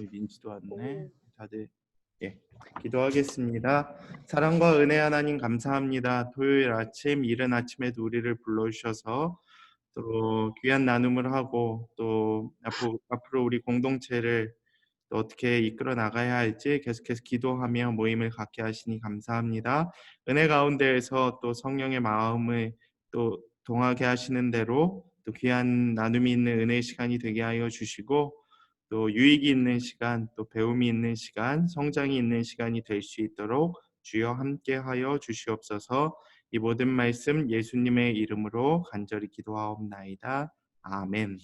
우리 민지도 왔네. 다들 예, 기도하겠습니다. 사랑과 은혜 하나님 감사합니다. 토요일 아침 이른 아침에도 우리를 불러주셔서 또 귀한 나눔을 하고 또 앞으로 우리 공동체를 또 어떻게 이끌어 나가야 할지 계속해서 기도하며 모임을 갖게 하시니 감사합니다. 은혜 가운데에서 또 성령의 마음을 또 동하게 하시는 대로 또 귀한 나눔이 있는 은혜의 시간이 되게 하여 주시고 또 유익이 있는 시간, 또 배움이 있는 시간, 성장이 있는 시간이 될 수 있도록 주여 함께 하여 주시옵소서. 이 모든 말씀 예수님의 이름으로 간절히 기도하옵나이다. 아멘.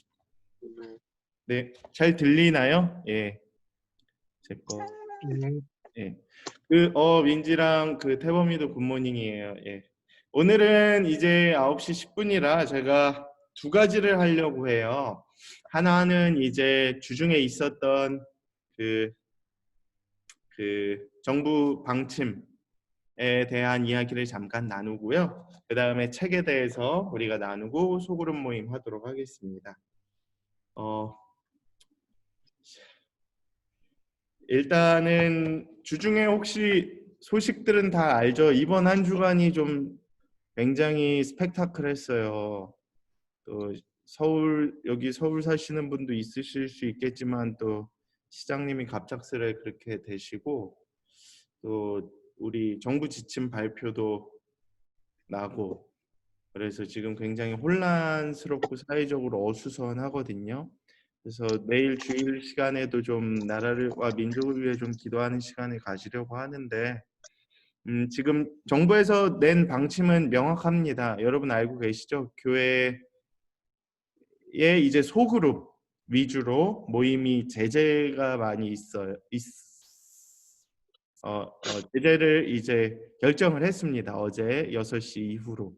네, 잘 들리나요? 예. 제 거. 예. 민지랑 태범이도 굿모닝이에요. 예. 오늘은 이제 9시 10분이라 제가 두 가지를 하려고 해요. 하나는 이제 주중에 있었던 정부 방침에 대한 이야기를 잠깐 나누고요. 그 다음에 책에 대해서 우리가 나누고 소그룹 모임 하도록 하겠습니다. 일단은 주중에 혹시 소식들은 다 알죠? 이번 한 주간이 좀 굉장히 스펙타클했어요. 또 여기 서울 사시는 분도 있으실 수 있겠지만 또 시장님이 갑작스레 그렇게 되시고 또 우리 정부 지침 발표도 나고 그래서 지금 굉장히 혼란스럽고 사회적으로 어수선하거든요. 그래서 매일 주일 시간에도 좀 나라와 민족을 위해 좀 기도하는 시간을 가지려고 하는데 지금 정부에서 낸 방침은 명확합니다. 여러분 알고 계시죠? 교회에 이제 소그룹 위주로 모임이 제재가 많이 있어요. 제재를 이제 결정을 했습니다. 어제 6시 이후로.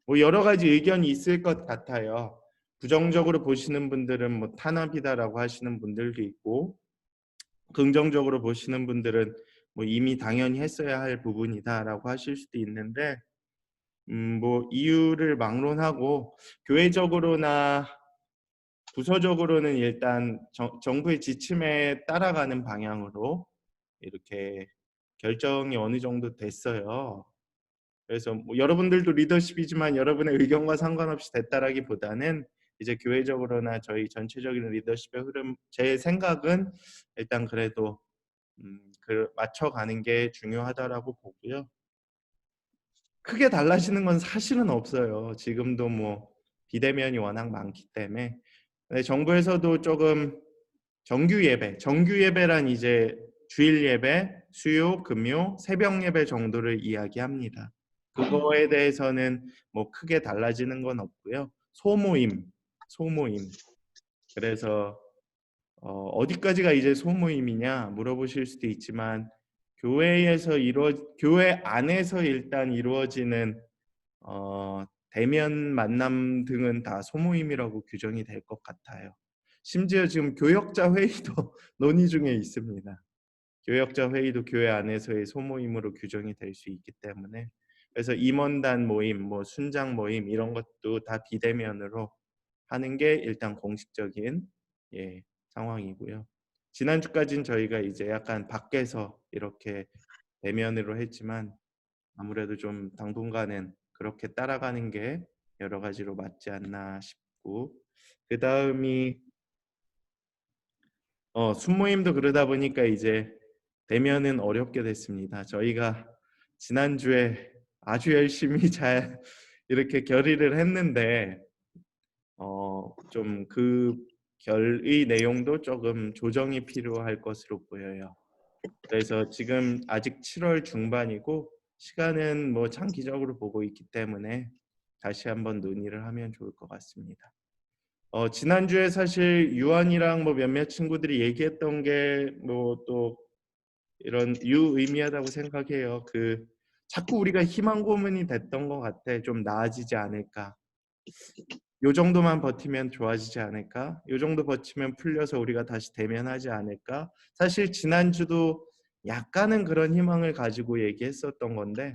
뭐 여러 가지 의견이 있을 것 같아요. 부정적으로 보시는 분들은 뭐 탄압이다라고 하시는 분들도 있고 긍정적으로 보시는 분들은 뭐 이미 당연히 했어야 할 부분이다라고 하실 수도 있는데 뭐 이유를 막론하고 교회적으로나 부서적으로는 일단 정부의 지침에 따라가는 방향으로 이렇게 결정이 어느 정도 됐어요. 그래서 뭐 여러분들도 리더십이지만 여러분의 의견과 상관없이 됐다라기보다는 이제 교회적으로나 저희 전체적인 리더십의 흐름, 제 생각은 일단 그래도 맞춰가는 게 중요하다라고 보고요. 크게 달라지는 건 사실은 없어요. 지금도 뭐 비대면이 워낙 많기 때문에. 근데 정부에서도 조금 정규 예배란 이제 주일 예배, 수요, 금요, 새벽 예배 정도를 이야기합니다. 그거에 대해서는 뭐 크게 달라지는 건 없고요. 소모임. 그래서 어디까지가 이제 소모임이냐 물어보실 수도 있지만 교회 안에서 일단 이루어지는 대면 만남 등은 다 소모임이라고 규정이 될 것 같아요. 심지어 지금 교역자 회의도 논의 중에 있습니다. 교역자 회의도 교회 안에서의 소모임으로 규정이 될 수 있기 때문에 그래서 임원단 모임, 뭐 순장 모임 이런 것도 다 비대면으로 하는 게 일단 공식적인 상황이고요. 지난주까지는 저희가 이제 약간 밖에서 이렇게 대면으로 했지만 아무래도 좀 당분간은 그렇게 따라가는 게 여러 가지로 맞지 않나 싶고 그 다음이 순모임도 그러다 보니까 이제 대면은 어렵게 됐습니다. 저희가 지난주에 아주 열심히 잘 이렇게 결의를 했는데 좀 그 결의 내용도 조금 조정이 필요할 것으로 보여요. 그래서 지금 아직 7월 중반이고 시간은 뭐 장기적으로 보고 있기 때문에 다시 한번 논의를 하면 좋을 것 같습니다. 지난주에 사실 유한이랑 뭐 몇몇 친구들이 얘기했던 게 뭐 또 이런 유의미하다고 생각해요. 자꾸 우리가 희망 고문이 됐던 것 같아. 좀 나아지지 않을까. 요 정도만 버티면 좋아지지 않을까? 요 정도 버티면 풀려서 우리가 다시 대면하지 않을까? 사실 지난주도 약간은 그런 희망을 가지고 얘기했었던 건데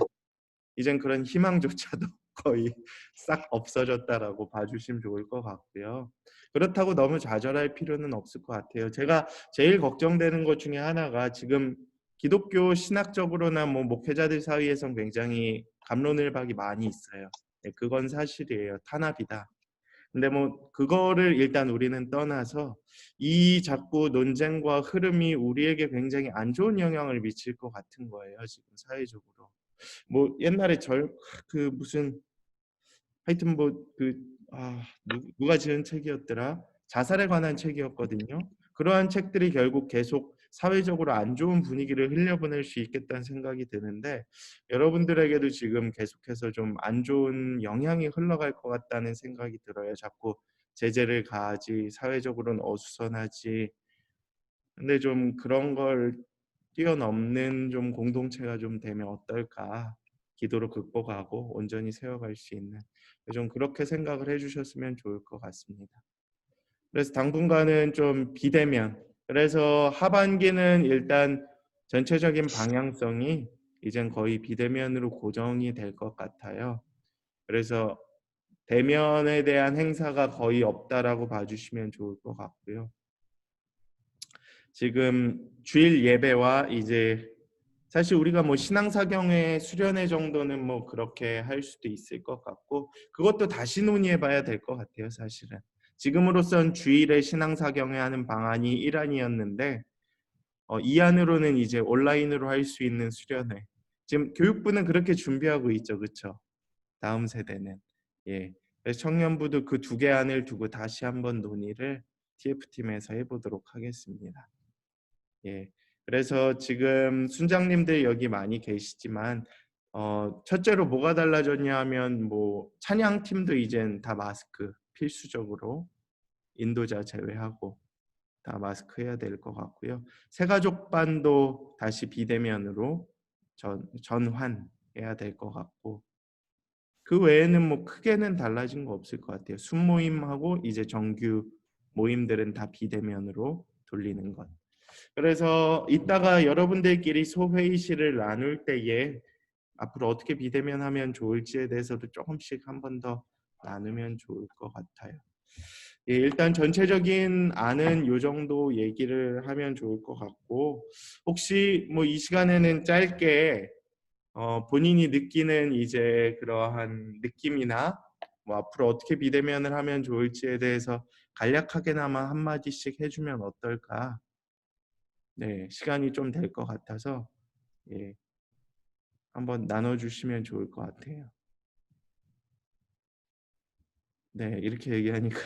이젠 그런 희망조차도 거의 싹 없어졌다라고 봐주시면 좋을 것 같고요. 그렇다고 너무 좌절할 필요는 없을 것 같아요. 제가 제일 걱정되는 것 중에 하나가 지금 기독교 신학적으로나 뭐 목회자들 사이에선 굉장히 갑론을박이 많이 있어요. 네, 그건 사실이에요. 탄압이다. 근데 뭐 그거를 일단 우리는 떠나서 이 자꾸 논쟁과 흐름이 우리에게 굉장히 안 좋은 영향을 미칠 것 같은 거예요. 지금 사회적으로. 뭐 옛날에 그 무슨 하여튼 누가 지은 책이었더라. 자살에 관한 책이었거든요. 그러한 책들이 결국 계속 사회적으로 안 좋은 분위기를 흘려보낼 수 있겠다는 생각이 드는데 여러분들에게도 지금 계속해서 좀 안 좋은 영향이 흘러갈 것 같다는 생각이 들어요. 자꾸 제재를 가하지 사회적으로는 어수선하지. 근데 좀 그런 걸 뛰어넘는 좀 공동체가 좀 되면 어떨까? 기도로 극복하고 온전히 세워갈 수 있는 좀 그렇게 생각을 해주셨으면 좋을 것 같습니다. 그래서 당분간은 좀 비대면. 그래서 하반기는 일단 전체적인 방향성이 이젠 거의 비대면으로 고정이 될 것 같아요. 그래서 대면에 대한 행사가 거의 없다라고 봐주시면 좋을 것 같고요. 지금 주일 예배와 이제 사실 우리가 뭐 신앙사경회 수련회 정도는 뭐 그렇게 할 수도 있을 것 같고 그것도 다시 논의해봐야 될 것 같아요. 사실은 지금으로선 주일에 신앙사경회 하는 방안이 일환이었는데 이 안으로는 이제 온라인으로 할 수 있는 수련회 지금 교육부는 그렇게 준비하고 있죠. 그렇죠? 다음 세대는 예. 그래서 청년부도 그 두 개 안을 두고 다시 한번 논의를 TF팀에서 해보도록 하겠습니다. 예. 그래서 지금 순장님들 여기 많이 계시지만 첫째로 뭐가 달라졌냐 하면 뭐 찬양팀도 이젠 다 마스크 필수적으로 인도자 제외하고 다 마스크 해야 될 것 같고요. 새가족반도 다시 비대면으로 전환해야 될 것 같고 그 외에는 뭐 크게는 달라진 거 없을 것 같아요. 순모임하고 이제 정규 모임들은 다 비대면으로 돌리는 것. 그래서 이따가 여러분들끼리 소회의실을 나눌 때에 앞으로 어떻게 비대면하면 좋을지에 대해서도 조금씩 한 번 더 나누면 좋을 것 같아요. 예, 일단 전체적인 안은 요 정도 얘기를 하면 좋을 것 같고 혹시 뭐 이 시간에는 짧게 본인이 느끼는 이제 그러한 느낌이나 뭐 앞으로 어떻게 비대면을 하면 좋을지에 대해서 간략하게나마 한마디씩 해주면 어떨까? 네, 시간이 좀 될 것 같아서 예, 한번 나눠주시면 좋을 것 같아요. 네, 이렇게 얘기하니까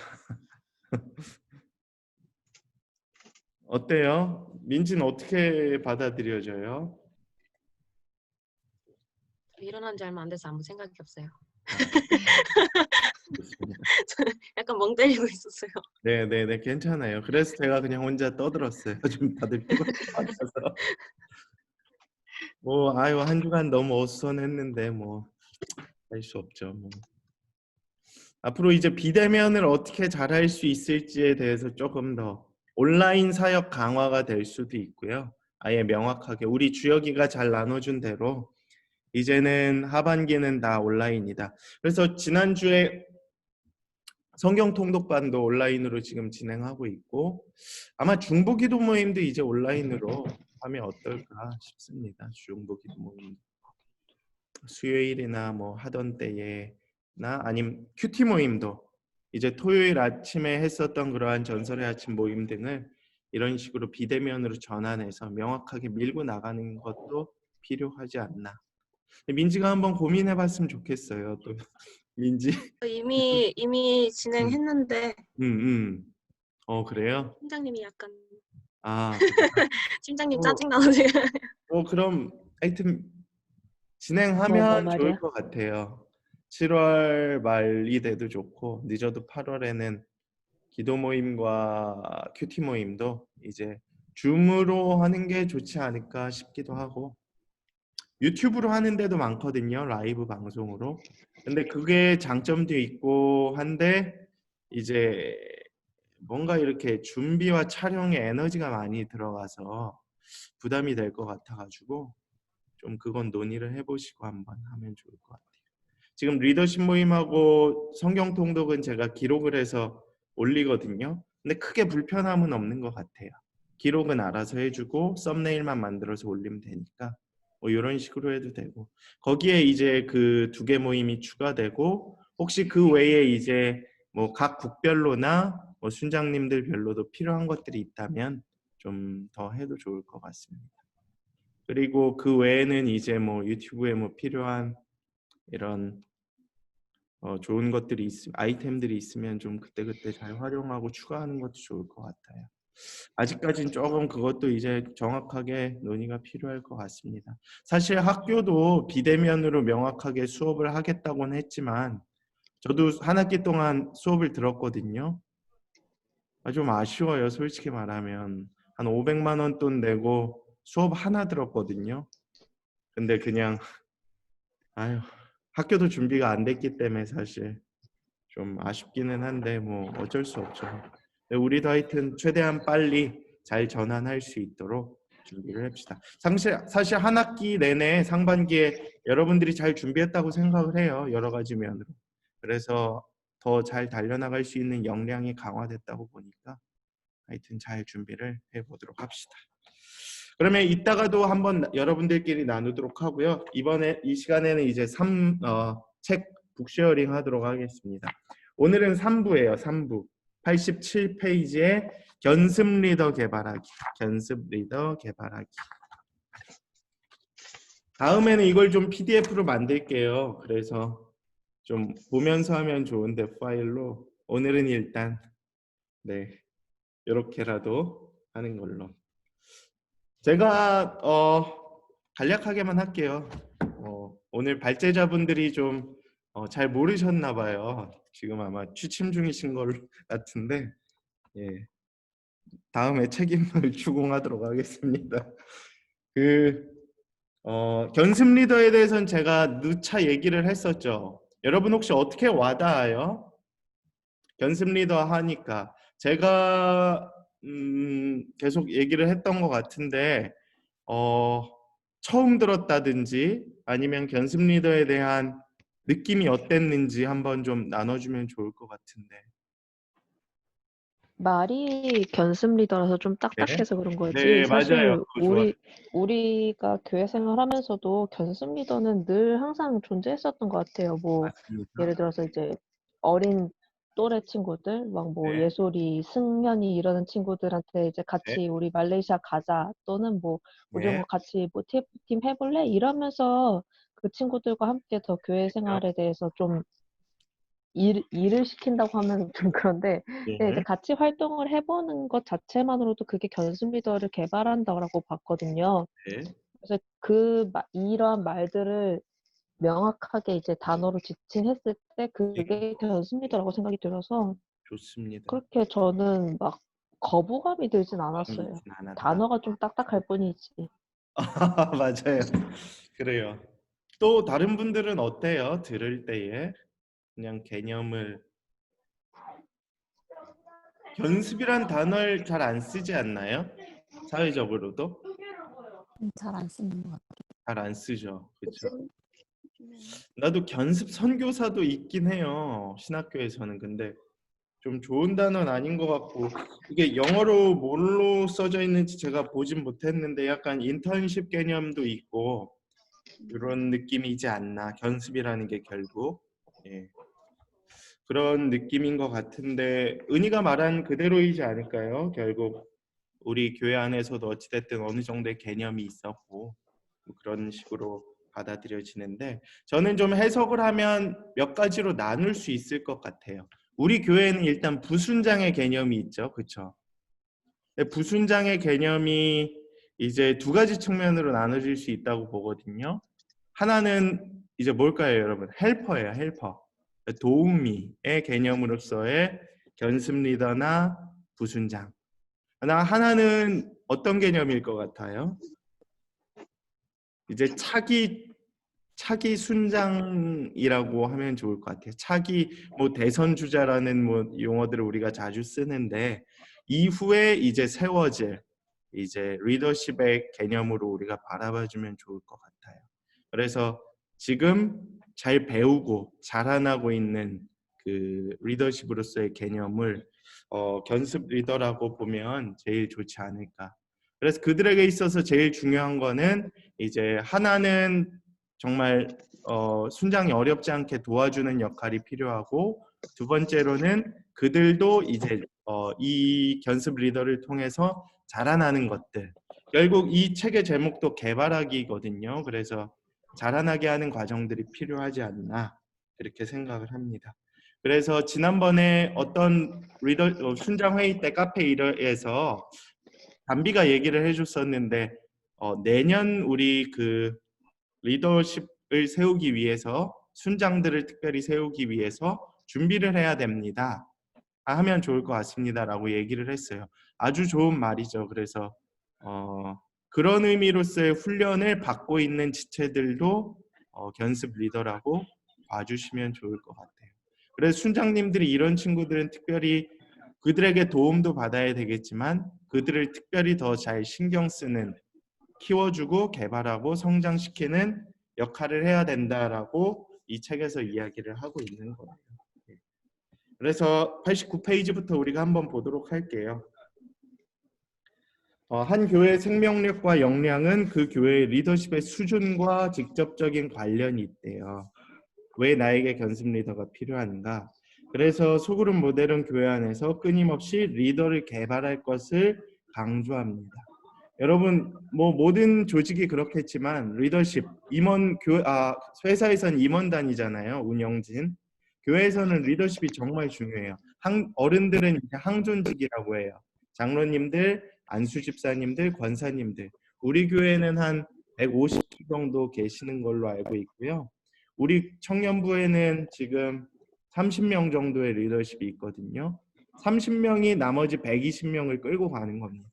어때요? 민지는 어떻게 받아들여져요? 일어난 지 얼마 안 돼서 아무 생각이 없어요. 아, 좋습니다. 저는 약간 멍 때리고 있었어요. 네, 괜찮아요. 그래서 제가 그냥 혼자 떠들었어요. 좀 다들 피곤할 것 같아서. 뭐 아유 한 주간 너무 어수선했는데 뭐 할 수 없죠. 뭐. 앞으로 이제 비대면을 어떻게 잘할 수 있을지에 대해서 조금 더 온라인 사역 강화가 될 수도 있고요. 아예 명확하게 우리 주혁이가 잘 나눠준 대로 이제는 하반기는 다 온라인이다. 그래서 지난주에 성경 통독반도 온라인으로 지금 진행하고 있고 아마 중보기도 모임도 이제 온라인으로 하면 어떨까 싶습니다. 중보기도 모임 수요일이나 뭐 하던 때에나 아니면 큐티 모임도 이제 토요일 아침에 했었던 그러한 전설의 아침 모임 등을 이런 식으로 비대면으로 전환해서 명확하게 밀고 나가는 것도 필요하지 않나. 민지가 한번 고민해봤으면 좋겠어요. 또 민지. 이미 음, 진행했는데 그래요? 팀장님이 약간 그래요? 팀장님 뭐, 짜증나서 제가 그럼 하여튼 뭐 진행하면 좋을 말이야? 것 같아요. 7월 말이 돼도 좋고 늦어도 8월에는 기도 모임과 큐티 모임도 이제 줌으로 하는 게 좋지 않을까 싶기도 하고 유튜브로 하는 데도 많거든요. 라이브 방송으로. 근데 그게 장점도 있고 한데 이제 뭔가 이렇게 준비와 촬영에 에너지가 많이 들어가서 부담이 될 것 같아가지고 좀 그건 논의를 해보시고 한번 하면 좋을 것 같아요. 지금 리더십 모임하고 성경 통독은 제가 기록을 해서 올리거든요. 근데 크게 불편함은 없는 것 같아요. 기록은 알아서 해주고 썸네일만 만들어서 올리면 되니까 뭐 이런 식으로 해도 되고, 거기에 이제 그 두 개 모임이 추가되고, 혹시 그 외에 이제 뭐 각 국별로나 뭐 순장님들별로도 필요한 것들이 있다면 좀 더 해도 좋을 것 같습니다. 그리고 그 외에는 이제 뭐 유튜브에 뭐 필요한 이런 좋은 것들이 아이템들이 있으면 좀 그때그때 잘 활용하고 추가하는 것도 좋을 것 같아요. 아직까지는 조금 그것도 이제 정확하게 논의가 필요할 것 같습니다. 사실 학교도 비대면으로 명확하게 수업을 하겠다고는 했지만 저도 한 학기 동안 수업을 들었거든요. 좀 아쉬워요. 솔직히 말하면 한 500만 원 돈 내고 수업 하나 들었거든요. 근데 그냥 아유, 학교도 준비가 안 됐기 때문에 사실 좀 아쉽기는 한데 뭐 어쩔 수 없죠. 근데 우리도 하여튼 최대한 빨리 잘 전환할 수 있도록 준비를 합시다. 사실 한 학기 내내 상반기에 여러분들이 잘 준비했다고 생각을 해요. 여러 가지 면으로. 그래서 더 잘 달려나갈 수 있는 역량이 강화됐다고 보니까 하여튼 잘 준비를 해보도록 합시다. 그러면 이따가도 한번 여러분들끼리 나누도록 하고요. 이번에 이 시간에는 이제 책 북쉐어링 하도록 하겠습니다. 오늘은 3부예요. 3부. 87페이지에 견습 리더 개발하기. 견습 리더 개발하기. 다음에는 이걸 좀 PDF로 만들게요. 그래서 좀 보면서 하면 좋은데 파일로 오늘은 일단 네, 이렇게라도 하는 걸로. 제가 간략하게만 할게요. 오늘 발제자분들이 좀 잘 모르셨나 봐요. 지금 아마 취침 중이신 걸 같은데 예, 다음에 책임을 추궁하도록 하겠습니다. 견습 리더에 대해서는 제가 누차 얘기를 했었죠. 여러분 혹시 어떻게 와닿아요? 견습 리더 하니까 제가 계속 얘기를 했던 것 같은데 처음 들었다든지 아니면 견습 리더에 대한 느낌이 어땠는지 한번 좀 나눠주면 좋을 것 같은데. 말이 견습 리더라서 좀 네, 딱딱해서 그런 거지. 네 맞아요. 사실 그거 좋아요. 우리가 교회 생활하면서도 견습 리더는 늘 항상 존재했었던 것 같아요. 뭐 맞습니다. 예를 들어서 이제 어린 또래 친구들, 막 뭐 네, 예솔이, 승현이 이러는 친구들한테 이제 네, 같이 우리 말레이시아 가자 또는 뭐 우리 네. 뭐 같이 뭐 TF팀 해볼래? 이러면서 그 친구들과 함께 더 교회 그렇죠. 생활에 대해서 좀 일을 시킨다고 하면 좀 그런데 네, 이제 네, 같이 활동을 해 보는 것 자체만으로도 그게 견습 리더를 개발한다라고 봤거든요. 네, 그래서 이러한 말들을 명확하게 이제 단어로 지칭했을 때 네. 그게 견습 리더라고 생각이 들어서 좋습니다. 그렇게 저는 막 거부감이 들진 마음이 않았어요. 있진 않았다. 단어가 좀 딱딱할 뿐이지. 맞아요. 그래요. 또 다른 분들은 어때요? 들을 때에 그냥 개념을 견습이란 단어를 잘 안 쓰지 않나요? 사회적으로도 잘 안 쓰는 것 같아요. 잘 안 쓰죠. 그렇죠. 네. 나도 견습 선교사도 있긴 해요. 신학교에서는. 근데 좀 좋은 단어는 아닌 것 같고, 이게 영어로 뭘로 써져 있는지 제가 보진 못했는데 약간 인턴십 개념도 있고 이런 느낌이지 않나. 견습이라는 게 결국 예, 그런 느낌인 것 같은데, 은희가 말한 그대로이지 않을까요? 결국 우리 교회 안에서도 어찌됐든 어느 정도의 개념이 있었고 뭐 그런 식으로 받아들여지는데, 저는 좀 해석을 하면 몇 가지로 나눌 수 있을 것 같아요. 우리 교회는 일단 부순장의 개념이 있죠. 그렇죠? 부순장의 개념이 이제 두 가지 측면으로 나눠질 수 있다고 보거든요. 하나는 이제 뭘까요, 여러분? 헬퍼예요, 헬퍼. 도우미의 개념으로서의 견습 리더나 부순장. 하나는 어떤 개념일 것 같아요? 이제 차기 순장이라고 하면 좋을 것 같아요. 차기 뭐 대선 주자라는 뭐 용어들을 우리가 자주 쓰는데, 이후에 이제 세워질 이제 리더십의 개념으로 우리가 바라봐주면 좋을 것 같아요. 그래서 지금 잘 배우고 자라나고 있는 그 리더십으로서의 개념을 견습 리더라고 보면 제일 좋지 않을까. 그래서 그들에게 있어서 제일 중요한 거는 이제 하나는 정말 순장이 어렵지 않게 도와주는 역할이 필요하고, 두 번째로는 그들도 이제 이 견습 리더를 통해서 자라나는 것들. 결국 이 책의 제목도 개발하기거든요. 그래서 자라나게 하는 과정들이 필요하지 않나 이렇게 생각을 합니다. 그래서 지난번에 어떤 순장 회의 때 카페 일에서 담비가 얘기를 해줬었는데 내년 우리 그 리더십을 세우기 위해서 순장들을 특별히 세우기 위해서 준비를 해야 됩니다. 하면 좋을 것 같습니다라고 얘기를 했어요. 아주 좋은 말이죠. 그래서 그런 의미로서의 훈련을 받고 있는 지체들도 견습 리더라고 봐주시면 좋을 것 같아요. 그래서 순장님들이 이런 친구들은 특별히 그들에게 도움도 받아야 되겠지만 그들을 특별히 더 잘 신경 쓰는, 키워주고 개발하고 성장시키는 역할을 해야 된다라고 이 책에서 이야기를 하고 있는 거예요. 그래서 89페이지부터 우리가 한번 보도록 할게요. 한 교회의 생명력과 역량은 그 교회의 리더십의 수준과 직접적인 관련이 있대요. 왜 나에게 견습 리더가 필요한가? 그래서 소그룹 모델은 교회 안에서 끊임없이 리더를 개발할 것을 강조합니다. 여러분, 뭐 모든 조직이 그렇겠지만 리더십, 회사에서는 임원단이잖아요. 운영진. 교회에서는 리더십이 정말 중요해요. 어른들은 이제 항존직이라고 해요. 장로님들, 안수집사님들, 권사님들. 우리 교회는 한 150명 정도 계시는 걸로 알고 있고요. 우리 청년부에는 지금 30명 정도의 리더십이 있거든요. 30명이 나머지 120명을 끌고 가는 겁니다.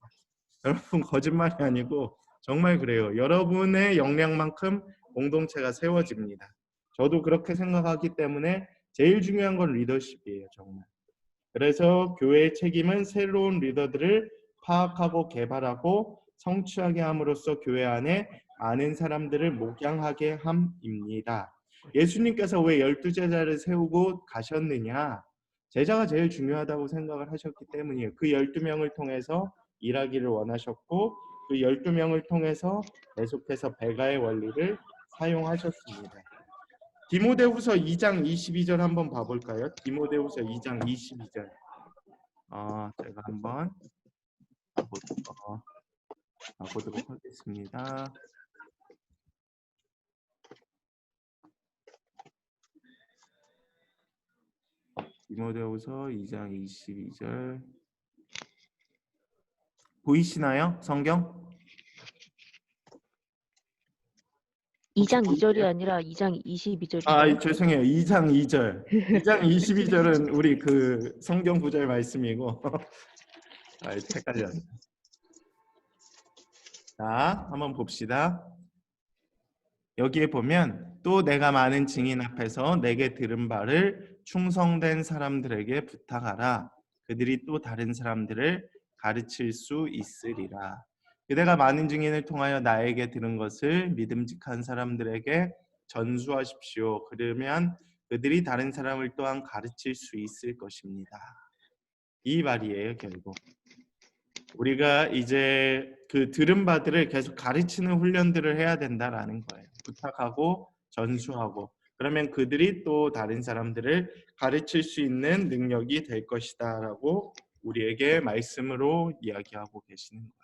여러분, 거짓말이 아니고 정말 그래요. 여러분의 역량만큼 공동체가 세워집니다. 저도 그렇게 생각하기 때문에 제일 중요한 건 리더십이에요. 정말. 그래서 교회의 책임은 새로운 리더들을 파악하고 개발하고 성취하게 함으로써 교회 안에 많은 사람들을 목양하게 함입니다. 예수님께서 왜 12제자를 세우고 가셨느냐? 제자가 제일 중요하다고 생각을 하셨기 때문이에요. 그 12명을 통해서 일하기를 원하셨고 그 12명을 통해서 계속해서 배가의 원리를 사용하셨습니다. 디모데후서 2장 22절 한번 봐볼까요? 디모데후서 2장 22절. 제가 한번 봐보도록 하겠습니다. 디모데후서 2장 22절 보이시나요? 성경? 2장 2절이 아니라 2장 22절이에요. 죄송해요. 2장 2절. 2장 22절은 우리 그 성경 구절 말씀이고 헷갈렸네. 자, 한번 봅시다. 여기에 보면 또 내가 많은 증인 앞에서 내게 들은 바를 충성된 사람들에게 부탁하라. 그들이 또 다른 사람들을 가르칠 수 있으리라. 그대가 많은 증인을 통하여 나에게 들은 것을 믿음직한 사람들에게 전수하십시오. 그러면 그들이 다른 사람을 또한 가르칠 수 있을 것입니다. 이 말이에요. 결국 우리가 이제 그 들은 바들을 계속 가르치는 훈련들을 해야 된다라는 거예요. 부탁하고 전수하고, 그러면 그들이 또 다른 사람들을 가르칠 수 있는 능력이 될 것이다 라고 우리에게 말씀으로 이야기하고 계시는 거예요.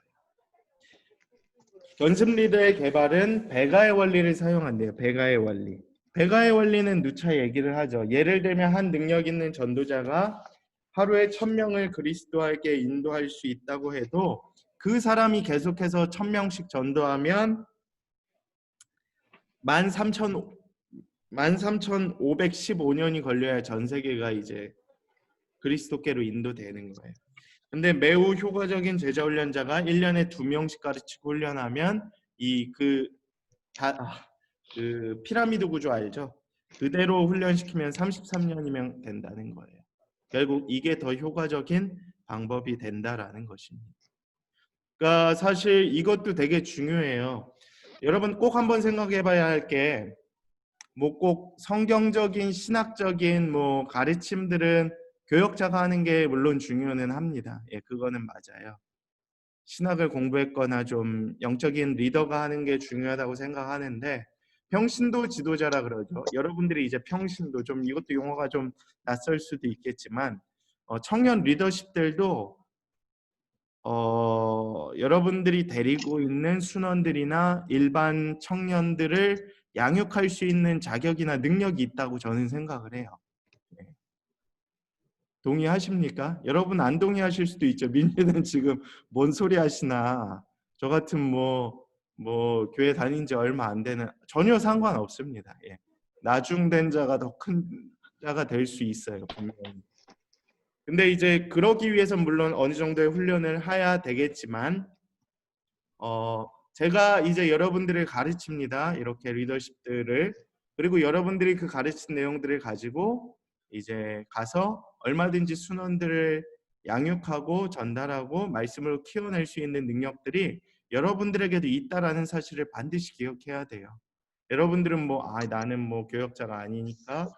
견습 리더의 개발은 배가의 원리를 사용한대요. 배가의 원리. 배가의 원리는 누차 얘기를 하죠. 예를 들면 한 능력 있는 전도자가 하루에 1000명을 그리스도에게 인도할 수 있다고 해도 그 사람이 계속해서 1000명씩 전도하면 13,515년이 걸려야 전 세계가 이제 그리스도께로 인도되는 거예요. 근데 매우 효과적인 제자 훈련자가 1년에 2명씩 가르치고 훈련하면 그 피라미드 구조 알죠? 그대로 훈련시키면 33년이면 된다는 거예요. 결국 이게 더 효과적인 방법이 된다라는 것입니다. 그러니까 사실 이것도 되게 중요해요. 여러분 꼭 한번 생각해 봐야 할 게 뭐 꼭 성경적인 신학적인 뭐 가르침들은 교역자가 하는 게 물론 중요는 합니다. 예, 그거는 맞아요. 신학을 공부했거나 좀 영적인 리더가 하는 게 중요하다고 생각하는데 평신도 지도자라 그러죠. 여러분들이 이제 평신도 좀 이것도 용어가 좀 낯설 수도 있겠지만 청년 리더십들도 여러분들이 데리고 있는 순원들이나 일반 청년들을 양육할 수 있는 자격이나 능력이 있다고 저는 생각을 해요. 네. 동의하십니까? 여러분 안 동의하실 수도 있죠. 민주는 지금 뭔 소리 하시나. 저 같은 뭐 교회 다닌 지 얼마 안 되는 전혀 상관없습니다. 예. 나중된 자가 더 큰 자가 될 수 있어요. 분명히. 근데 이제 그러기 위해선 물론 어느 정도의 훈련을 해야 되겠지만 제가 이제 여러분들을 가르칩니다. 이렇게 리더십들을. 그리고 여러분들이 그 가르친 내용들을 가지고 이제 가서 얼마든지 순원들을 양육하고 전달하고 말씀을 키워낼 수 있는 능력들이 여러분들에게도 있다라는 사실을 반드시 기억해야 돼요. 여러분들은 나는 뭐 교역자가 아니니까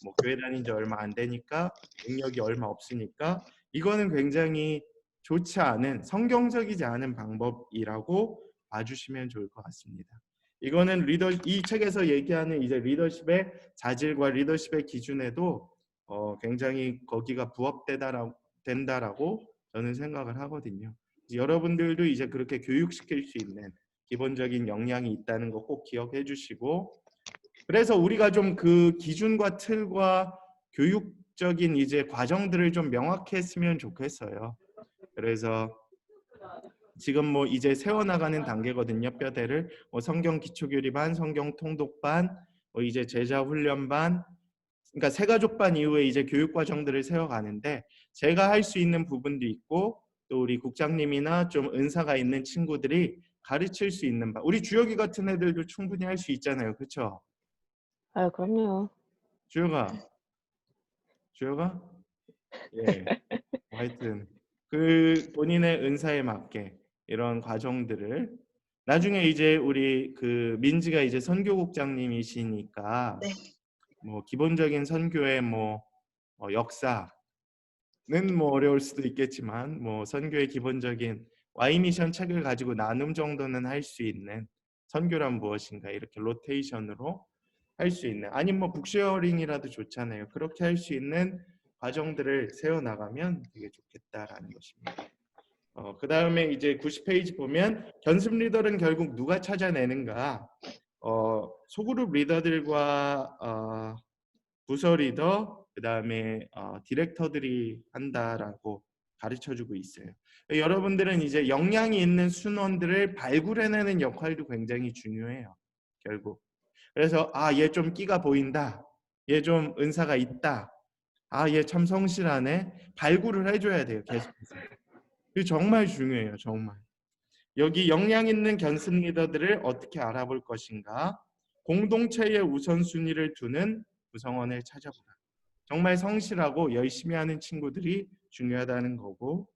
뭐 교회 다닌 지 얼마 안 되니까 능력이 얼마 없으니까 이거는 굉장히 좋지 않은 성경적이지 않은 방법이라고 봐주시면 좋을 것 같습니다. 이거는 이 책에서 얘기하는 이제 리더십의 자질과 리더십의 기준에도 굉장히 거기가 부합된다라고 저는 생각을 하거든요. 여러분들도 이제 그렇게 교육시킬 수 있는 기본적인 역량이 있다는 거 꼭 기억해 주시고 그래서 우리가 좀 그 기준과 틀과 교육적인 이제 과정들을 좀 명확히 했으면 좋겠어요. 그래서 지금 뭐 이제 세워나가는 단계거든요. 뼈대를 성경 기초교리반, 성경 통독반, 이제 제자 훈련반, 그러니까 새가족반 이후에 이제 교육 과정들을 세워가는데 제가 할 수 있는 부분도 있고 또 우리 국장님이나 좀 은사가 있는 친구들이 가르칠 수 있는 바. 우리 주혁이 같은 애들도 충분히 할 수 있잖아요. 그렇죠? 아, 그럼요. 주혁아. 예. 하여튼 그 본인의 은사에 맞게 이런 과정들을 나중에 이제 우리 그 민지가 이제 선교국장님이시니까 네. 뭐 기본적인 선교의 역사는 뭐 어려울 수도 있겠지만 뭐 선교의 기본적인 Y미션 책을 가지고 나눔 정도는 할 수 있는 선교란 무엇인가 이렇게 로테이션으로 할 수 있는 아니면 뭐 북쉐어링이라도 좋잖아요. 그렇게 할 수 있는 과정들을 세워나가면 되게 좋겠다라는 것입니다. 그 다음에 이제 90페이지 보면 견습 리더는 결국 누가 찾아내는가? 소그룹 리더들과 부서 리더, 그 다음에 디렉터들이 한다라고 가르쳐주고 있어요. 여러분들은 이제 역량이 있는 순원들을 발굴해내는 역할도 굉장히 중요해요. 결국. 그래서 얘 좀 끼가 보인다. 얘 좀 은사가 있다. 얘 참 성실하네. 발굴을 해줘야 돼요. 계속해서. 이게 정말 중요해요. 정말. 여기 역량 있는 견습 리더들을 어떻게 알아볼 것인가? 공동체의 우선순위를 두는 구성원을 찾아보라. 정말 성실하고 열심히 하는 친구들이 중요하다는 거고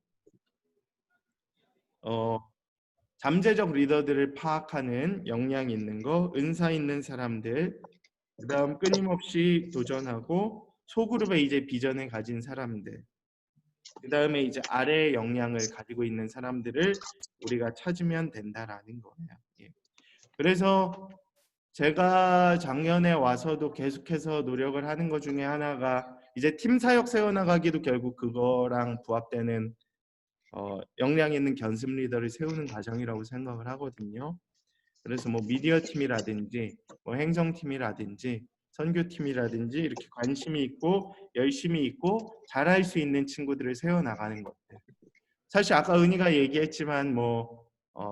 잠재적 리더들을 파악하는 역량 있는 거, 은사 있는 사람들, 그 다음 끊임없이 도전하고 소그룹의 이제 비전을 가진 사람들, 그 다음에 이제 아래의 역량을 가지고 있는 사람들을 우리가 찾으면 된다라는 거예요. 예. 그래서 제가 작년에 와서도 계속해서 노력을 하는 것 중에 하나가 이제 팀 사역 세워나가기도 결국 그거랑 부합되는 역량 있는 견습 리더를 세우는 과정이라고 생각을 하거든요. 그래서 뭐 미디어 팀이라든지 뭐 행정팀이라든지 선교팀이라든지 이렇게 관심이 있고 열심히 있고 잘할 수 있는 친구들을 세워나가는 것들. 사실 아까 은희가 얘기했지만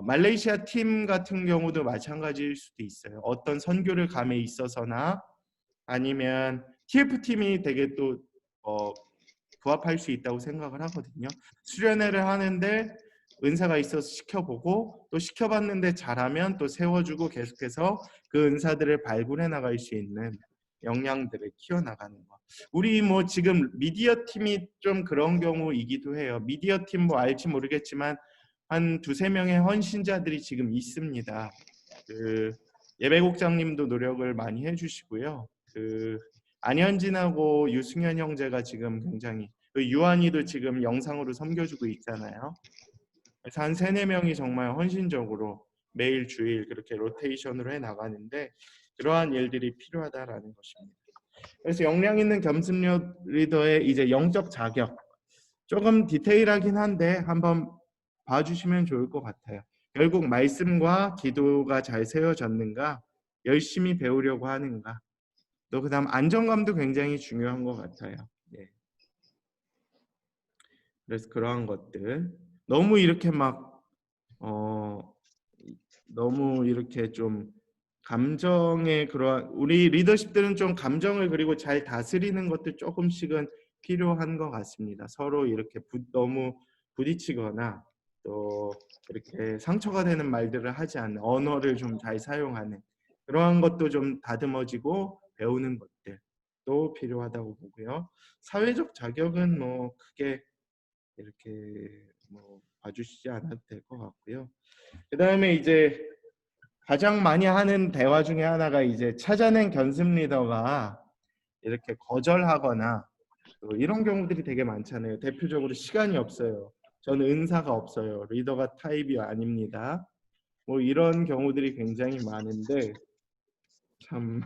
말레이시아 팀 같은 경우도 마찬가지일 수도 있어요. 어떤 선교를 감에 있어서나 아니면 TF팀이 되게 또 부합할 수 있다고 생각을 하거든요. 수련회를 하는데 은사가 있어서 시켜보고 또 시켜봤는데 잘하면 또 세워주고 계속해서 그 은사들을 발굴해 나갈 수 있는 역량들을 키워나가는 거. 우리 지금 미디어 팀이 좀 그런 경우이기도 해요. 미디어 팀 알지 모르겠지만 한 2-3명의 헌신자들이 지금 있습니다. 예배국장님도 노력을 많이 해주시고요. 그 안현진하고 유승현 형제가 지금 굉장히 그 유한이도 지금 영상으로 섬겨주고 있잖아요. 그래서 한 3-4명이 정말 헌신적으로 매일 주일 그렇게 로테이션으로 해 나가는데 그러한 일들이 필요하다라는 것입니다. 그래서 역량 있는 겸손 리더의 이제 영적 자격 조금 디테일하긴 한데 한번 봐주시면 좋을 것 같아요. 결국 말씀과 기도가 잘 세워졌는가, 열심히 배우려고 하는가, 또 그다음 안정감도 굉장히 중요한 것 같아요. 예. 그래서 그러한 것들 너무 이렇게 막 너무 이렇게 좀 감정의 그러한 우리 리더십들은 좀 감정을 그리고 잘 다스리는 것도 조금씩은 필요한 것 같습니다. 서로 이렇게 너무 부딪히거나 또 이렇게 상처가 되는 말들을 하지 않는 언어를 좀 잘 사용하는 그러한 것도 좀 다듬어지고 배우는 것들도 필요하다고 보고요. 사회적 자격은 뭐 크게 이렇게 뭐 봐주시지 않아도 될 것 같고요. 그 다음에 이제 가장 많이 하는 대화 중에 하나가 이제 찾아낸 견습 리더가 이렇게 거절하거나 또 이런 경우들이 되게 많잖아요. 대표적으로 시간이 없어요. 저는 은사가 없어요. 리더가 타입이 아닙니다. 뭐 이런 경우들이 굉장히 많은데 참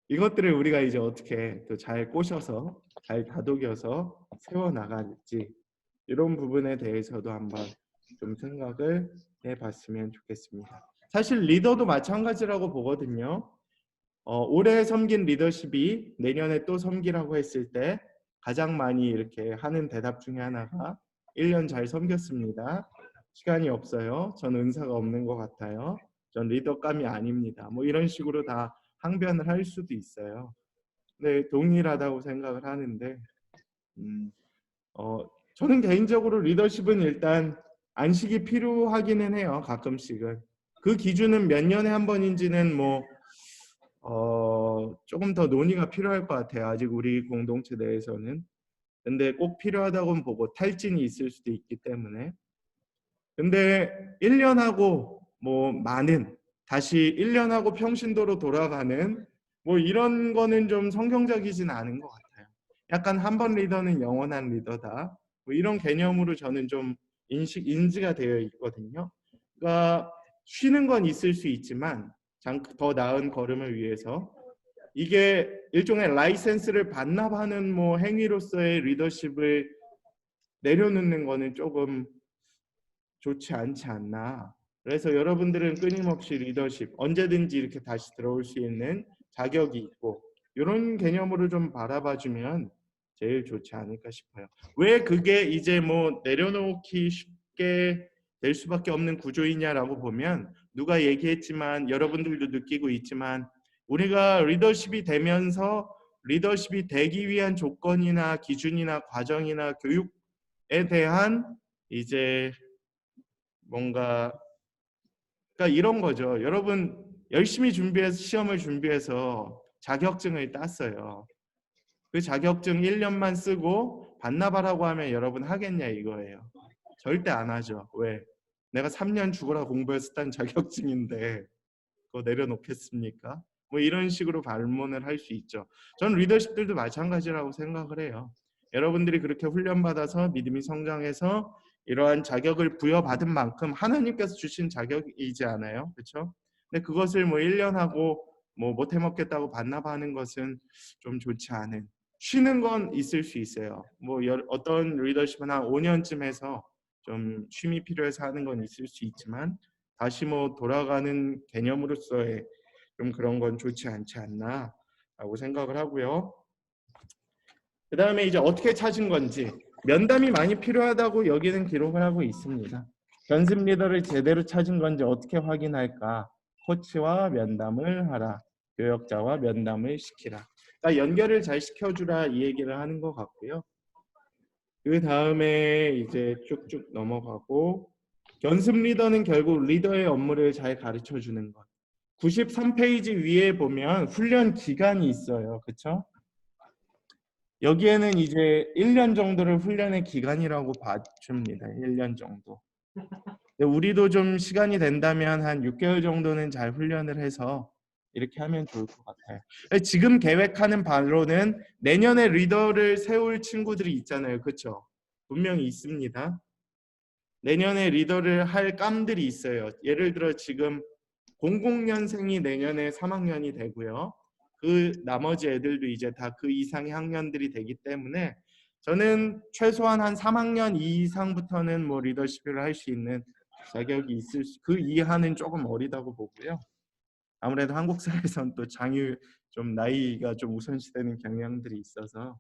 이것들을 우리가 이제 어떻게 또 잘 꼬셔서 잘 다독여서 세워나갈지 이런 부분에 대해서도 한번 좀 생각을 해봤으면 좋겠습니다. 사실 리더도 마찬가지라고 보거든요. 올해 섬긴 리더십이 내년에 또 섬기라고 했을 때 가장 많이 이렇게 하는 대답 중에 하나가 1년 잘 섬겼습니다. 시간이 없어요. 전 은사가 없는 것 같아요. 전 리더감이 아닙니다. 뭐 이런 식으로 다 항변을 할 수도 있어요. 네, 동일하다고 생각을 하는데 저는 개인적으로 리더십은 일단 안식이 필요하기는 해요. 가끔씩은. 그 기준은 몇 년에 한 번인지는 뭐 조금 더 논의가 필요할 것 같아요. 아직 우리 공동체 내에서는. 근데 꼭 필요하다고는 보고 탈진이 있을 수도 있기 때문에. 근데 1년하고 뭐 많은 다시 1년하고 평신도로 돌아가는 뭐 이런 거는 좀 성경적이진 않은 것 같아요. 약간 한 번 리더는 영원한 리더다. 뭐 이런 개념으로 저는 좀 인지가 되어 있거든요. 그러니까 쉬는 건 있을 수 있지만 더 나은 걸음을 위해서 이게 일종의 라이센스를 반납하는 뭐 행위로서의 리더십을 내려놓는 거는 조금 좋지 않지 않나. 그래서 여러분들은 끊임없이 리더십 언제든지 이렇게 다시 들어올 수 있는 자격이 있고 이런 개념으로 좀 바라봐주면 제일 좋지 않을까 싶어요. 왜 그게 이제 뭐 내려놓기 쉽게 될 수밖에 없는 구조이냐라고 보면 누가 얘기했지만 여러분들도 느끼고 있지만 우리가 리더십이 되면서 리더십이 되기 위한 조건이나 기준이나 과정이나 교육에 대한 이제 뭔가 그러니까 이런 거죠. 여러분 열심히 준비해서 시험을 준비해서 자격증을 땄어요. 그 자격증 1년만 쓰고 반납하라고 하면 여러분 하겠냐 이거예요. 절대 안 하죠. 왜? 내가 3년 죽어라 공부해서 딴 자격증인데 그거 내려놓겠습니까? 뭐 이런 식으로 반문을 할 수 있죠. 저는 리더십들도 마찬가지라고 생각을 해요. 여러분들이 그렇게 훈련받아서 믿음이 성장해서 이러한 자격을 부여받은 만큼 하나님께서 주신 자격이지 않아요? 그렇죠? 근데 그것을 뭐 1년 하고 뭐 못해 먹겠다고 반납하는 것은 좀 좋지 않은 쉬는 건 있을 수 있어요. 뭐 어떤 리더십은 한 5년쯤 해서 좀 쉼이 필요해서 하는 건 있을 수 있지만 다시 뭐 돌아가는 개념으로서의 좀 그런 건 좋지 않지 않나라고 생각을 하고요. 그 다음에 이제 어떻게 찾은 건지 면담이 많이 필요하다고 여기는 기록을 하고 있습니다. 견습 리더를 제대로 찾은 건지 어떻게 확인할까? 코치와 면담을 하라. 교역자와 면담을 시키라. 그러니까 연결을 잘 시켜주라 이 얘기를 하는 것 같고요. 그 다음에 이제 쭉쭉 넘어가고 견습 리더는 결국 리더의 업무를 잘 가르쳐 주는 것. 93페이지 위에 보면 훈련 기간이 있어요. 그렇죠? 여기에는 이제 1년 정도를 훈련의 기간이라고 봐줍니다. 1년 정도. 근데 우리도 좀 시간이 된다면 한 6개월 정도는 잘 훈련을 해서 이렇게 하면 좋을 것 같아요. 지금 계획하는 바로는 내년에 리더를 세울 친구들이 있잖아요. 그렇죠? 분명히 있습니다. 내년에 리더를 할 깜들이 있어요. 예를 들어 지금 00년생이 내년에 3학년이 되고요. 그 나머지 애들도 이제 다 그 이상의 학년들이 되기 때문에 저는 최소한 한 3학년 이상부터는 뭐 리더십을 할 수 있는 자격이 있을 그 이하는 조금 어리다고 보고요. 아무래도 한국 사회에서는 또 장유 좀 나이가 좀 우선시되는 경향들이 있어서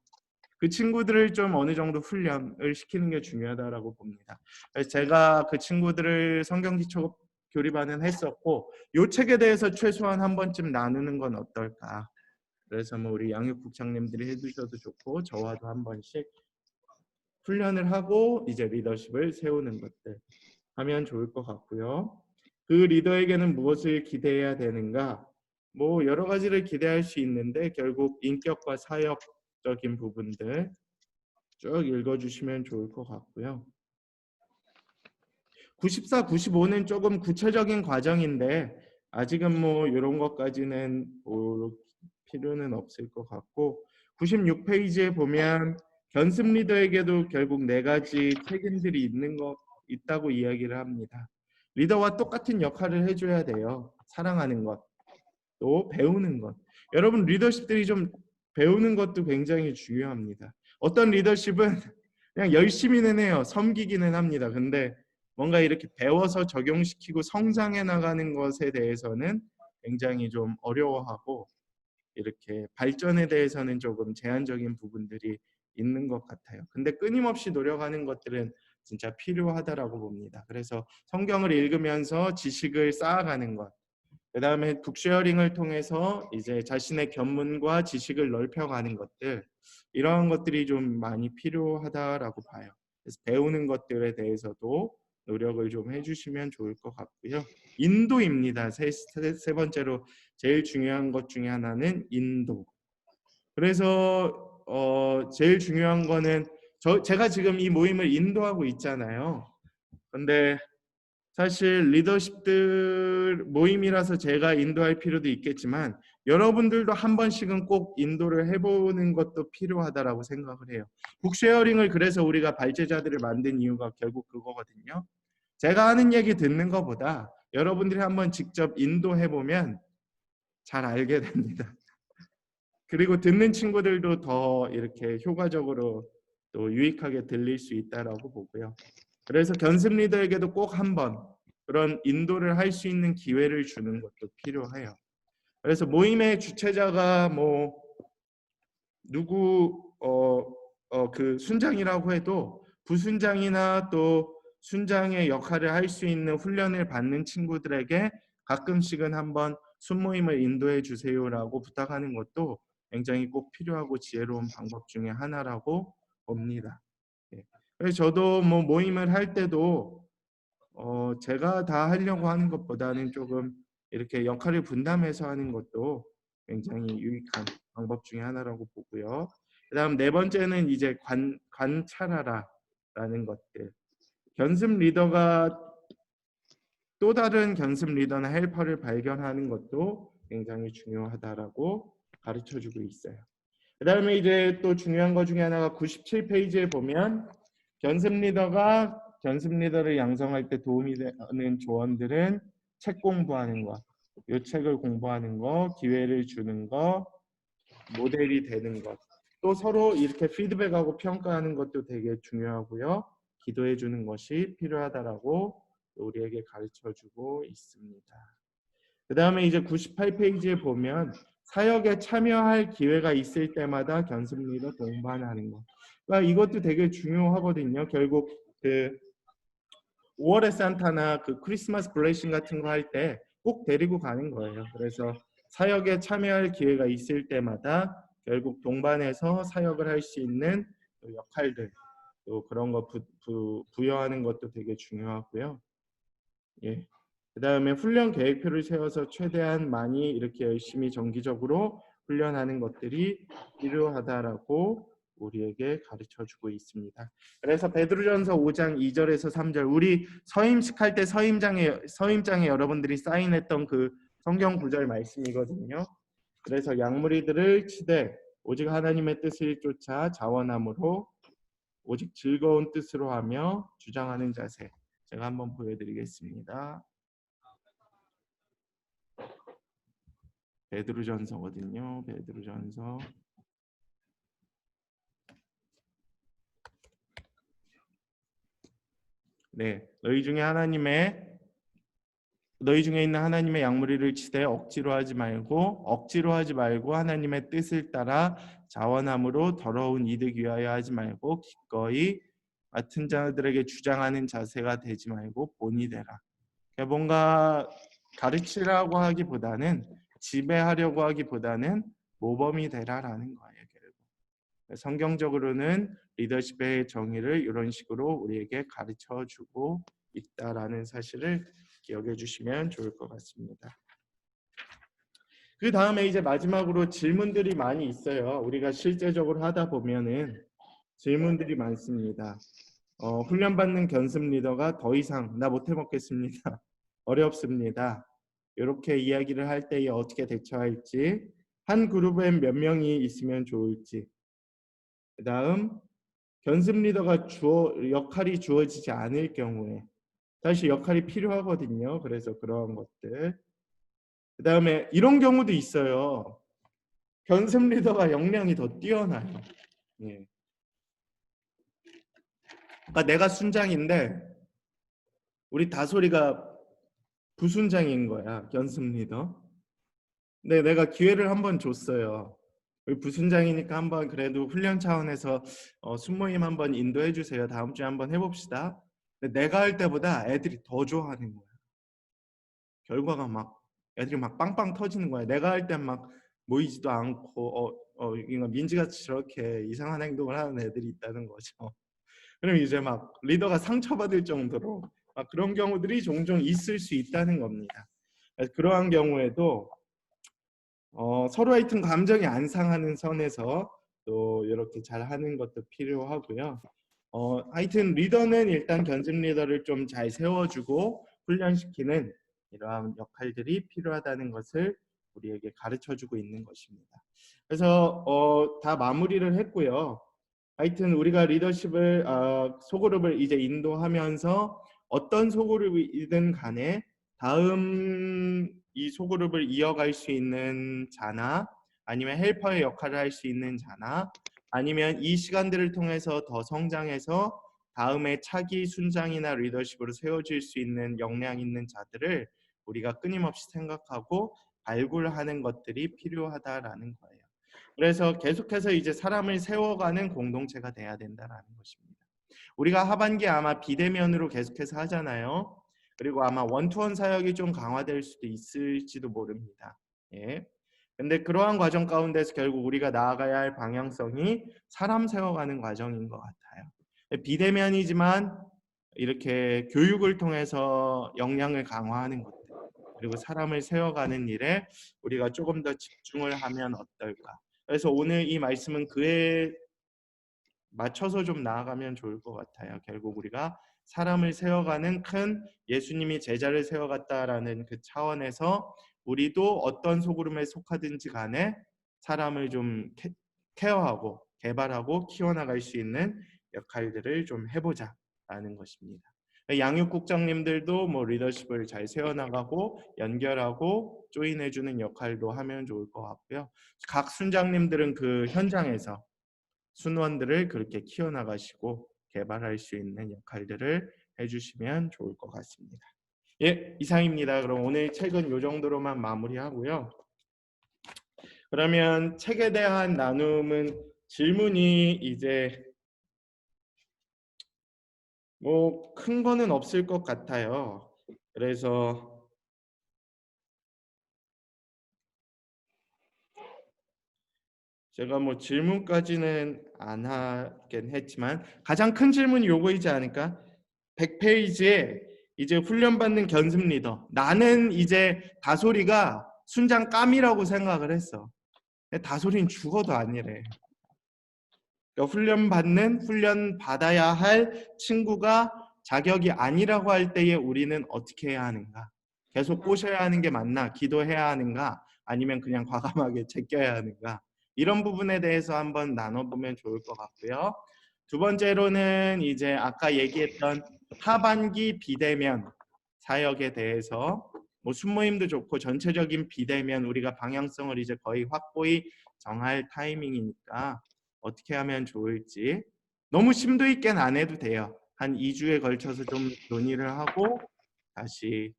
그 친구들을 좀 어느 정도 훈련을 시키는 게 중요하다라고 봅니다. 그래서 제가 그 친구들을 성경기초 교리반은 했었고 이 책에 대해서 최소한 한 번쯤 나누는 건 어떨까. 그래서 뭐 우리 양육국장님들이 해주셔도 좋고 저와도 한 번씩 훈련을 하고 이제 리더십을 세우는 것들 하면 좋을 것 같고요. 그 리더에게는 무엇을 기대해야 되는가? 뭐 여러 가지를 기대할 수 있는데 결국 인격과 사역적인 부분들 쭉 읽어주시면 좋을 것 같고요. 94, 95는 조금 구체적인 과정인데 아직은 뭐 이런 것까지는 뭐 필요는 없을 것 같고 96페이지에 보면 견습 리더에게도 결국 4가지 책임들이 있다고 이야기를 합니다. 리더와 똑같은 역할을 해줘야 돼요. 사랑하는 것, 또 배우는 것. 여러분 리더십들이 좀 배우는 것도 굉장히 중요합니다. 어떤 리더십은 그냥 열심히는 해요. 섬기기는 합니다. 근데 뭔가 이렇게 배워서 적용시키고 성장해 나가는 것에 대해서는 굉장히 좀 어려워하고 이렇게 발전에 대해서는 조금 제한적인 부분들이 있는 것 같아요. 근데 끊임없이 노력하는 것들은 진짜 필요하다라고 봅니다. 그래서 성경을 읽으면서 지식을 쌓아가는 것, 그 다음에 북쉐어링을 통해서 이제 자신의 견문과 지식을 넓혀가는 것들, 이러한 것들이 좀 많이 필요하다라고 봐요. 그래서 배우는 것들에 대해서도 노력을 좀 해주시면 좋을 것 같고요. 인도입니다. 세 번째로 제일 중요한 것 중에 하나는 인도. 그래서 제일 중요한 거는 제가 지금 이 모임을 인도하고 있잖아요. 근데 사실 리더십들 모임이라서 제가 인도할 필요도 있겠지만 여러분들도 한 번씩은 꼭 인도를 해보는 것도 필요하다라고 생각을 해요. 북쉐어링을 그래서 우리가 발제자들을 만든 이유가 결국 그거거든요. 제가 하는 얘기 듣는 것보다 여러분들이 한번 직접 인도해보면 잘 알게 됩니다. 그리고 듣는 친구들도 더 이렇게 효과적으로 또 유익하게 들릴 수 있다라고 보고요. 그래서 견습 리더에게도 꼭 한번 그런 인도를 할 수 있는 기회를 주는 것도 필요해요. 그래서 모임의 주최자가 뭐 누구 그 순장이라고 해도 부순장이나 또 순장의 역할을 할 수 있는 훈련을 받는 친구들에게 가끔씩은 한번 순모임을 인도해 주세요라고 부탁하는 것도 굉장히 꼭 필요하고 지혜로운 방법 중에 하나라고 봅니다. 예. 그래서 저도 뭐 모임을 할 때도 제가 다 하려고 하는 것보다는 조금 이렇게 역할을 분담해서 하는 것도 굉장히 유익한 방법 중에 하나라고 보고요. 그다음 4번째는 이제 관찰하라라는 것들. 견습 리더가 또 다른 견습 리더나 헬퍼를 발견하는 것도 굉장히 중요하다라고 가르쳐주고 있어요. 그다음에 이제 또 중요한 것 중에 하나가 97페이지에 보면 견습 리더를 양성할 때 도움이 되는 조언들은 책 공부하는 거, 이 책을 공부하는 거, 기회를 주는 거, 모델이 되는 것, 또 서로 이렇게 피드백하고 평가하는 것도 되게 중요하고요. 기도해 주는 것이 필요하다라고 우리에게 가르쳐주고 있습니다. 그 다음에 이제 98페이지에 보면 사역에 참여할 기회가 있을 때마다 견습 리더 동반하는 것. 그러니까 이것도 되게 중요하거든요. 결국 그 5월의 산타나 그 크리스마스 블레싱 같은 거 할 때 꼭 데리고 가는 거예요. 그래서 사역에 참여할 기회가 있을 때마다 결국 동반해서 사역을 할 수 있는 역할들, 또 그런 거 부여하는 것도 되게 중요하고요. 예. 그다음에 훈련 계획표를 세워서 최대한 많이 이렇게 열심히 정기적으로 훈련하는 것들이 필요하다라고 우리에게 가르쳐주고 있습니다. 그래서 베드로전서 5장 2절에서 3절 우리 서임식 할 때 서임장에 여러분들이 사인했던 그 성경 구절 말씀이거든요. 그래서 양무리들을 치되 오직 하나님의 뜻을 쫓아 자원함으로 오직 즐거운 뜻으로 하며 주장하는 자세. 제가 한번 보여드리겠습니다. 베드로전서거든요. 베드로전서. 네, 너희 중에 있는 하나님의 양무리를 치되 억지로 하지 말고 하나님의 뜻을 따라 자원함으로 더러운 이득 위하여 하지 말고 기꺼이 맡은 자들에게 주장하는 자세가 되지 말고 본이 되라. 뭔가 가르치라고 하기보다는 지배하려고 하기보다는 모범이 되라라는 거예요. 결국 성경적으로는 리더십의 정의를 이런 식으로 우리에게 가르쳐주고 있다라는 사실을 기억해 주시면 좋을 것 같습니다. 그 다음에 이제 마지막으로 질문들이 많이 있어요. 우리가 실제적으로 하다 보면은 질문들이 많습니다. 훈련받는 견습 리더가 더 이상 나 못해 먹겠습니다. 어렵습니다. 이렇게 이야기를 할 때에 어떻게 대처할지, 한 그룹에 몇 명이 있으면 좋을지, 그 다음 견습 리더가 역할이 주어지지 않을 경우에 사실 역할이 필요하거든요. 그래서 그러한 것들. 그 다음에 이런 경우도 있어요. 견습 리더가 역량이 더 뛰어나요. 예. 그러니까 내가 순장인데 우리 다솔이가 부순장인 거야. 견습 리더. 근데 내가 기회를 한번 줬어요. 우리 부순장이니까 한번 그래도 훈련 차원에서 순모임 한번 인도해 주세요. 다음 주에 한번 해봅시다. 근데 내가 할 때보다 애들이 더 좋아하는 거야. 결과가 막 애들이 막 빵빵 터지는 거야. 내가 할 땐 막 모이지도 않고 민지같이 저렇게 이상한 행동을 하는 애들이 있다는 거죠. 그럼 이제 막 리더가 상처받을 정도로 막 그런 경우들이 종종 있을 수 있다는 겁니다. 그러한 경우에도 서로 하여튼 감정이 안 상하는 선에서 또 이렇게 잘 하는 것도 필요하고요. 하여튼 리더는 일단 견습 리더를 좀 잘 세워주고 훈련시키는 이러한 역할들이 필요하다는 것을 우리에게 가르쳐주고 있는 것입니다. 그래서 다 마무리를 했고요. 하여튼 우리가 리더십을 소그룹을 이제 인도하면서 어떤 소그룹이든 간에 다음 이 소그룹을 이어갈 수 있는 자나 아니면 헬퍼의 역할을 할 수 있는 자나 아니면 이 시간들을 통해서 더 성장해서 다음에 차기 순장이나 리더십으로 세워질 수 있는 역량 있는 자들을 우리가 끊임없이 생각하고 발굴하는 것들이 필요하다라는 거예요. 그래서 계속해서 이제 사람을 세워가는 공동체가 돼야 된다라는 것입니다. 우리가 하반기에 아마 비대면으로 계속해서 하잖아요. 그리고 아마 원투원 사역이 좀 강화될 수도 있을지도 모릅니다. 예. 근데 그러한 과정 가운데서 결국 우리가 나아가야 할 방향성이 사람 세워가는 과정인 것 같아요. 비대면이지만 이렇게 교육을 통해서 역량을 강화하는 것들 그리고 사람을 세워가는 일에 우리가 조금 더 집중을 하면 어떨까. 그래서 오늘 이 말씀은 그에 맞춰서 좀 나아가면 좋을 것 같아요. 결국 우리가 사람을 세워가는 큰 예수님이 제자를 세워갔다라는 그 차원에서 우리도 어떤 소그룹에 속하든지 간에 사람을 좀 케어하고 개발하고 키워나갈 수 있는 역할들을 좀 해보자라는 것입니다. 양육국장님들도 뭐 리더십을 잘 세워나가고 연결하고 조인해주는 역할도 하면 좋을 것 같고요. 각 순장님들은 그 현장에서 순원들을 그렇게 키워나가시고 개발할 수 있는 역할들을 해주시면 좋을 것 같습니다. 예, 이상입니다. 그럼 오늘 책은 이 정도로만 마무리하고요. 그러면 책에 대한 나눔은 질문이 이제 뭐 큰 거는 없을 것 같아요. 그래서 제가 뭐 질문까지는 안 하긴 했지만 가장 큰 질문이 요거이지 않을까? 100페이지에 이제 훈련받는 견습 리더. 나는 이제 다솔이가 순장 깜이라고 생각을 했어. 다솔이는 죽어도 아니래. 훈련 받아야 할 친구가 자격이 아니라고 할 때에 우리는 어떻게 해야 하는가? 계속 꼬셔야 하는 게 맞나? 기도해야 하는가? 아니면 그냥 과감하게 제껴야 하는가? 이런 부분에 대해서 한번 나눠보면 좋을 것 같고요. 두 번째로는 이제 아까 얘기했던 하반기 비대면 사역에 대해서 뭐 순모임도 좋고 전체적인 비대면 우리가 방향성을 이제 거의 확고히 정할 타이밍이니까 어떻게 하면 좋을지 너무 심도 있게는 안 해도 돼요. 한 2주에 걸쳐서 좀 논의를 하고 다시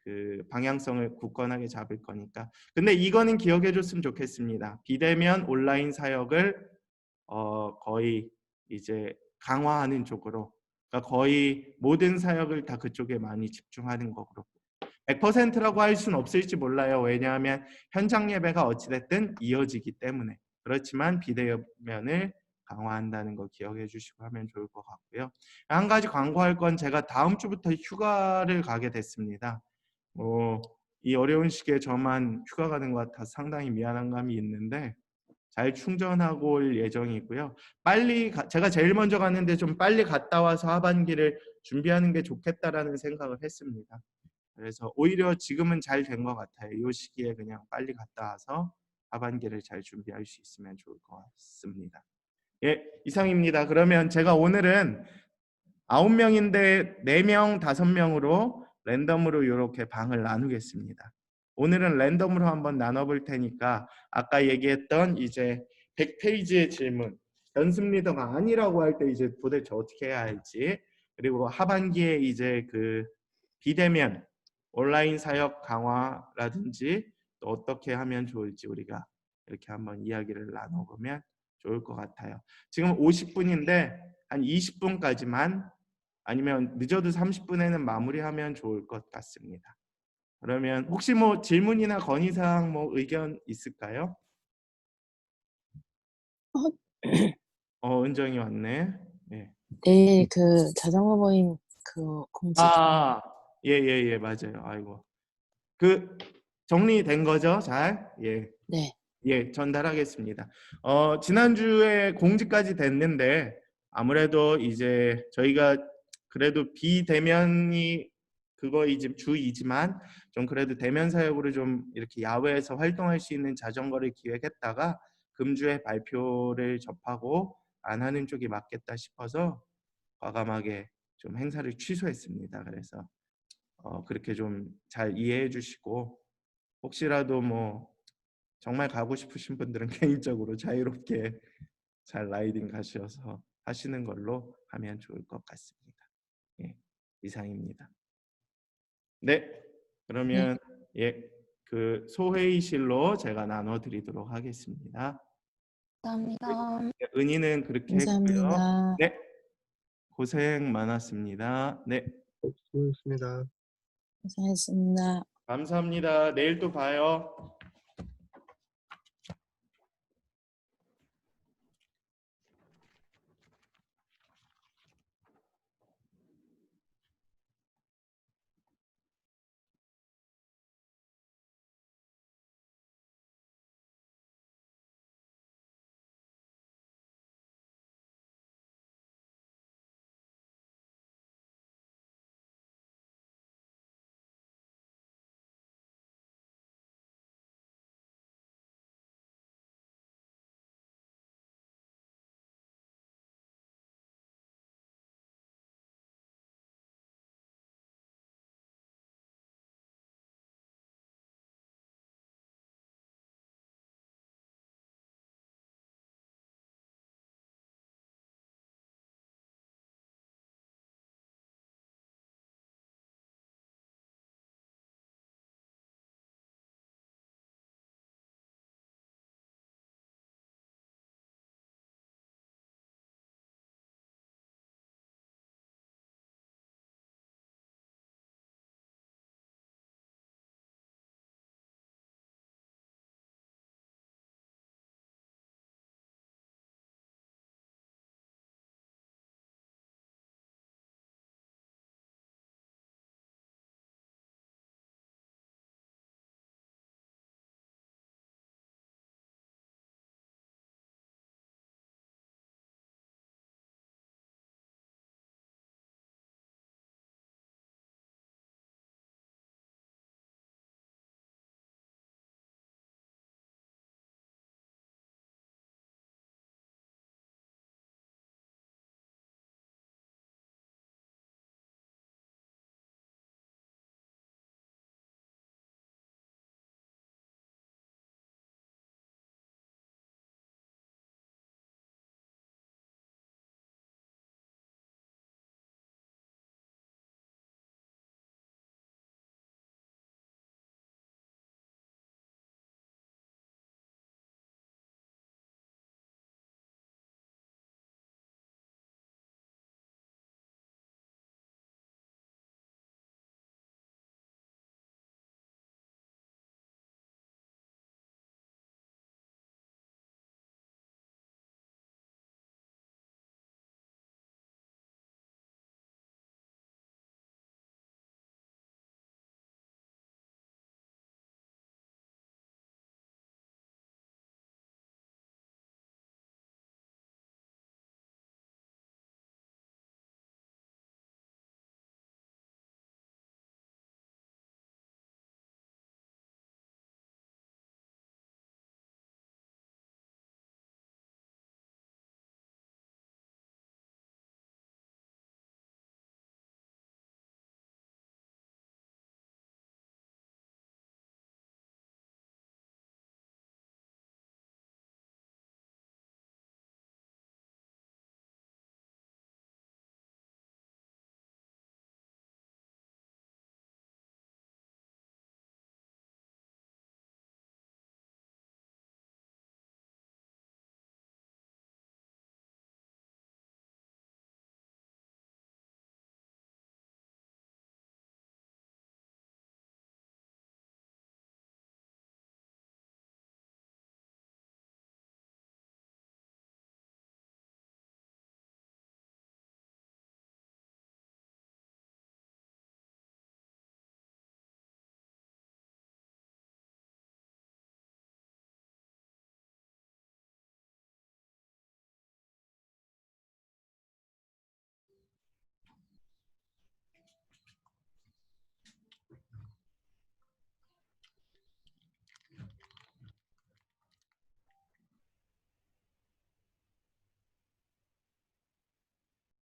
그 방향성을 굳건하게 잡을 거니까. 근데 이거는 기억해 줬으면 좋겠습니다. 비대면 온라인 사역을 거의 이제 강화하는 쪽으로, 그러니까 거의 모든 사역을 다 그쪽에 많이 집중하는 거고 100%라고 할 수는 없을지 몰라요. 왜냐하면 현장 예배가 어찌됐든 이어지기 때문에. 그렇지만 비대면을 강화한다는 거 기억해 주시고 하면 좋을 것 같고요. 한 가지 광고할 건 제가 다음 주부터 휴가를 가게 됐습니다. 이 어려운 시기에 저만 휴가 가는 것 같아서 상당히 미안한 감이 있는데 잘 충전하고 올 예정이고요. 제가 제일 먼저 갔는데 좀 빨리 갔다 와서 하반기를 준비하는 게 좋겠다라는 생각을 했습니다. 그래서 오히려 지금은 잘 된 것 같아요. 이 시기에 그냥 빨리 갔다 와서 하반기를 잘 준비할 수 있으면 좋을 것 같습니다. 예, 이상입니다. 그러면 제가 오늘은 9명인데 4명, 5명으로 랜덤으로 이렇게 방을 나누겠습니다. 오늘은 랜덤으로 한번 나눠볼 테니까 아까 얘기했던 이제 100페이지의 질문, 연습 리더가 아니라고 할 때 이제 도대체 어떻게 해야 할지, 그리고 하반기에 이제 그 비대면 온라인 사역 강화라든지 또 어떻게 하면 좋을지 우리가 이렇게 한번 이야기를 나눠보면 좋을 것 같아요. 지금 50분인데 한 20분까지만 아니면 늦어도 30분에는 마무리하면 좋을 것 같습니다. 그러면 혹시 뭐 질문이나 건의사항 뭐 의견 있을까요? 은정이 왔네. 예. 내일 그 자전거 모임 그 공지. 예, 맞아요. 아이고. 그 정리된 거죠? 잘? 예. 네. 예, 전달하겠습니다. 지난주에 공지까지 됐는데 아무래도 이제 저희가 그래도 비대면이 그거 이제 주이지만 좀 그래도 대면 사역으로 좀 이렇게 야외에서 활동할 수 있는 자전거를 기획했다가 금주에 발표를 접하고 안 하는 쪽이 맞겠다 싶어서 과감하게 좀 행사를 취소했습니다. 그래서 그렇게 좀 잘 이해해 주시고 혹시라도 뭐 정말 가고 싶으신 분들은 개인적으로 자유롭게 잘 라이딩 가셔서 하시는 걸로 하면 좋을 것 같습니다. 예, 이상입니다. 네, 그러면 그 소회의실로 제가 나눠드리도록 하겠습니다. 감사합니다. 네, 은희는 그렇게 했고요. 감사합니다. 네, 고생 많았습니다. 네, 수고했습니다. 고생했습니다. 감사합니다. 내일 또 봐요.